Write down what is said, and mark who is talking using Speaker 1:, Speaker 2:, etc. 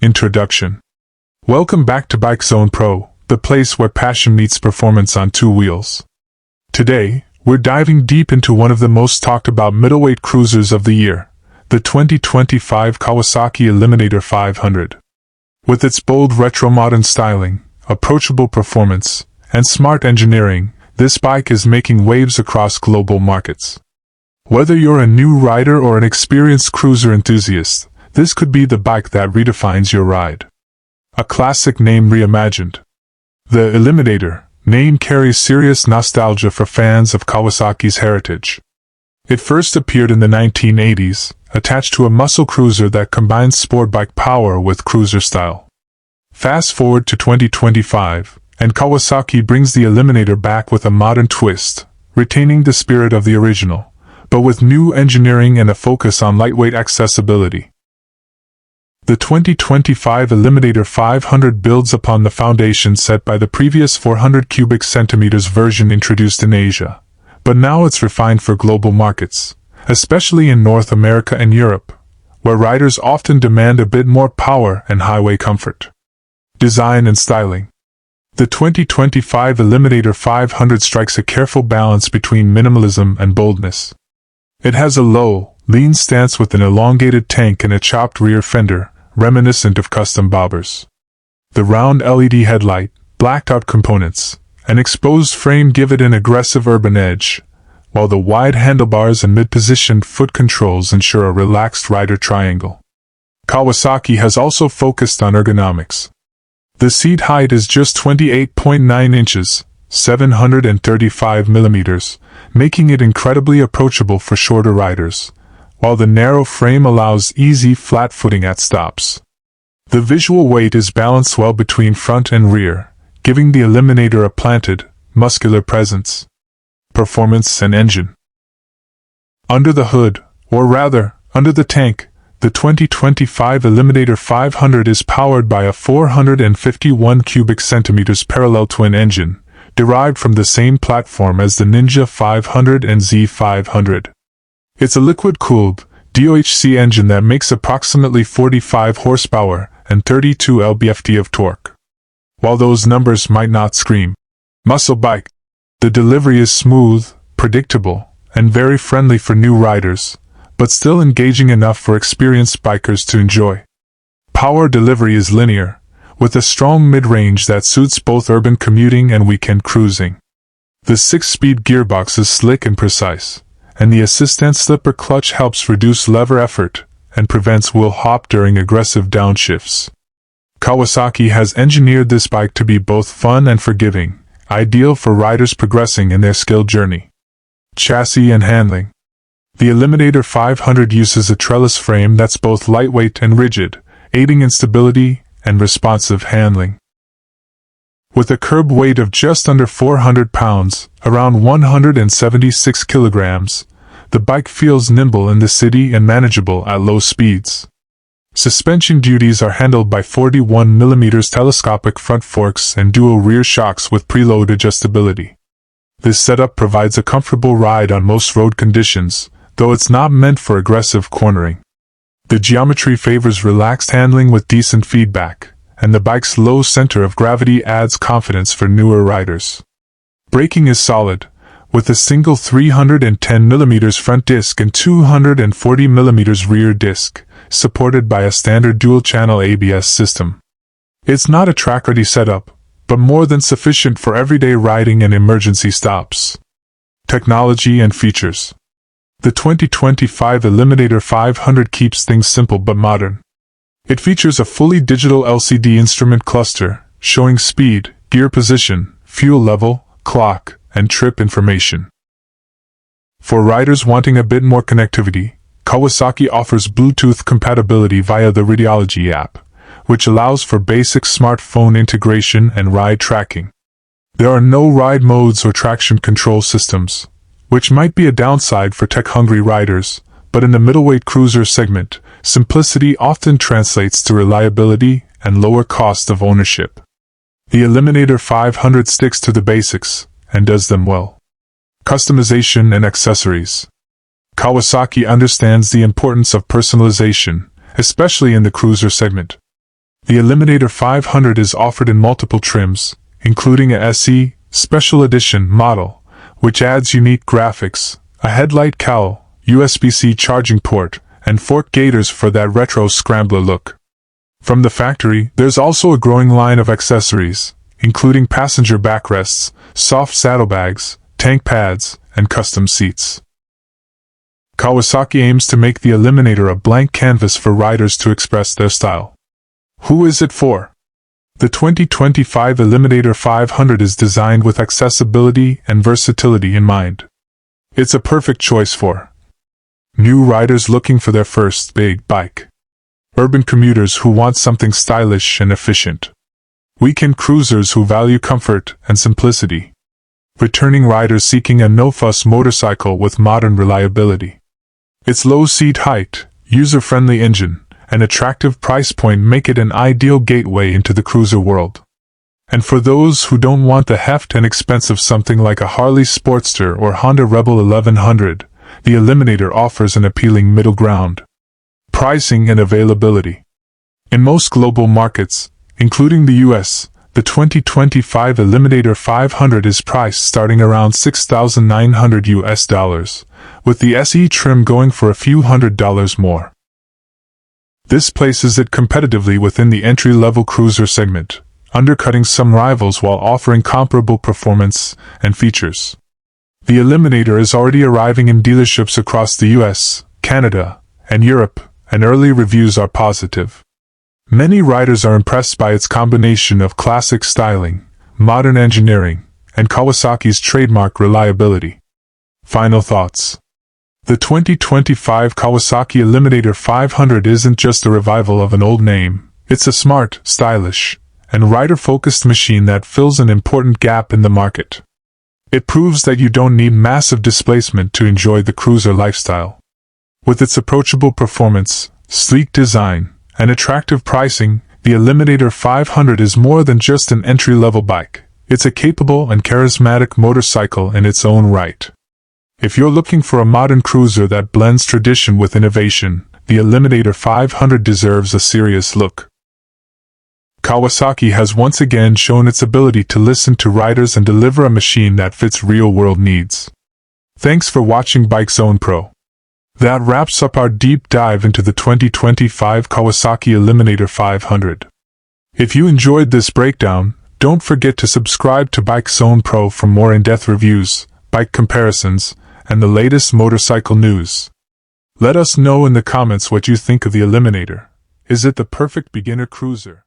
Speaker 1: Introduction. Welcome back to Bike Zone Pro, the place where passion meets performance on two wheels. Today, we're diving deep into one of the most talked about middleweight cruisers of the year, the 2025 Kawasaki Eliminator 500. With its bold retro-modern styling, approachable performance, and smart engineering, this bike is making waves across global markets. Whether you're a new rider or an experienced cruiser enthusiast, this could be the bike that redefines your ride. A classic name reimagined. The Eliminator name carries serious nostalgia for fans of Kawasaki's heritage. It first appeared in the 1980s, attached to a muscle cruiser that combines sport bike power with cruiser style. Fast forward to 2025, and Kawasaki brings the Eliminator back with a modern twist, retaining the spirit of the original, but with new engineering and a focus on lightweight accessibility. The 2025 Eliminator 500 builds upon the foundation set by the previous 400 cubic centimeters version introduced in Asia, but now it's refined for global markets, especially in North America and Europe, where riders often demand a bit more power and highway comfort. Design and styling. The 2025 Eliminator 500 strikes a careful balance between minimalism and boldness. It has a low, lean stance with an elongated tank and a chopped rear fender, reminiscent of custom bobbers. The round LED headlight, blacked-out components, and exposed frame give it an aggressive urban edge, while the wide handlebars and mid-positioned foot controls ensure a relaxed rider triangle. Kawasaki has also focused on ergonomics. The seat height is just 28.9 inches, 735 millimeters, making it incredibly approachable for shorter riders, while the narrow frame allows easy flat footing at stops. The visual weight is balanced well between front and rear, giving the Eliminator a planted, muscular presence. Performance and engine. Under the hood, or rather, under the tank, the 2025 Eliminator 500 is powered by a 451 cubic centimeters parallel twin engine, derived from the same platform as the Ninja 500 and Z500. It's a liquid-cooled, DOHC engine that makes approximately 45 horsepower and 32 lb-ft of torque. While those numbers might not scream muscle bike, the delivery is smooth, predictable, and very friendly for new riders, but still engaging enough for experienced bikers to enjoy. Power delivery is linear, with a strong mid-range that suits both urban commuting and weekend cruising. The 6-speed gearbox is slick and precise, and the assistant slipper clutch helps reduce lever effort and prevents wheel hop during aggressive downshifts. Kawasaki has engineered this bike to be both fun and forgiving, ideal for riders progressing in their skill journey. Chassis and handling. The Eliminator 500 uses a trellis frame that's both lightweight and rigid, aiding in stability and responsive handling. With a curb weight of just under 400 pounds, around 176 kilograms, the bike feels nimble in the city and manageable at low speeds. Suspension duties are handled by 41 mm telescopic front forks and dual rear shocks with preload adjustability. This setup provides a comfortable ride on most road conditions, though it's not meant for aggressive cornering. The geometry favors relaxed handling with decent feedback, and the bike's low center of gravity adds confidence for newer riders. Braking is solid, with a single 310 mm front disc and 240 mm rear disc, supported by a standard dual-channel ABS system. It's not a track-ready setup, but more than sufficient for everyday riding and emergency stops. Technology and features. The 2025 Eliminator 500 keeps things simple but modern. It features a fully digital LCD instrument cluster, showing speed, gear position, fuel level, clock, and trip information. For riders wanting a bit more connectivity, Kawasaki offers Bluetooth compatibility via the Radiology app, which allows for basic smartphone integration and ride tracking. There are no ride modes or traction control systems, which might be a downside for tech-hungry riders, but in the middleweight cruiser segment, simplicity often translates to reliability and lower cost of ownership. The Eliminator 500 sticks to the basics, and does them well. Customization and accessories. Kawasaki understands the importance of personalization, especially in the cruiser segment. The Eliminator 500 is offered in multiple trims, including a SE Special Edition model, which adds unique graphics, a headlight cowl, USB-C charging port, and fork gaiters for that retro scrambler look. From the factory, there's also a growing line of accessories, including passenger backrests, soft saddlebags, tank pads, and custom seats. Kawasaki aims to make the Eliminator a blank canvas for riders to express their style. Who is it for? The 2025 Eliminator 500 is designed with accessibility and versatility in mind. It's a perfect choice for new riders looking for their first big bike, urban commuters who want something stylish and efficient, weekend cruisers who value comfort and simplicity, returning riders seeking a no-fuss motorcycle with modern reliability. Its low seat height, user-friendly engine, and attractive price point make it an ideal gateway into the cruiser world. And for those who don't want the heft and expense of something like a Harley Sportster or Honda Rebel 1100, the Eliminator offers an appealing middle ground. Pricing and availability. In most global markets, including the US, the 2025 Eliminator 500 is priced starting around $6,900, with the SE trim going for a few $100s more. This places it competitively within the entry-level cruiser segment, undercutting some rivals while offering comparable performance and features. The Eliminator is already arriving in dealerships across the US, Canada, and Europe, and early reviews are positive. Many riders are impressed by its combination of classic styling, modern engineering, and Kawasaki's trademark reliability. Final thoughts. The 2025 Kawasaki Eliminator 500 isn't just a revival of an old name, it's a smart, stylish, and rider-focused machine that fills an important gap in the market. It proves that you don't need massive displacement to enjoy the cruiser lifestyle. With its approachable performance, sleek design, and attractive pricing, the Eliminator 500 is more than just an entry-level bike. It's a capable and charismatic motorcycle in its own right. If you're looking for a modern cruiser that blends tradition with innovation, the Eliminator 500 deserves a serious look. Kawasaki has once again shown its ability to listen to riders and deliver a machine that fits real-world needs. Thanks for watching Bike Zone Pro. That wraps up our deep dive into the 2025 Kawasaki Eliminator 500. If you enjoyed this breakdown, don't forget to subscribe to Bike Zone Pro for more in-depth reviews, bike comparisons, and the latest motorcycle news. Let us know in the comments what you think of the Eliminator. Is it the perfect beginner cruiser?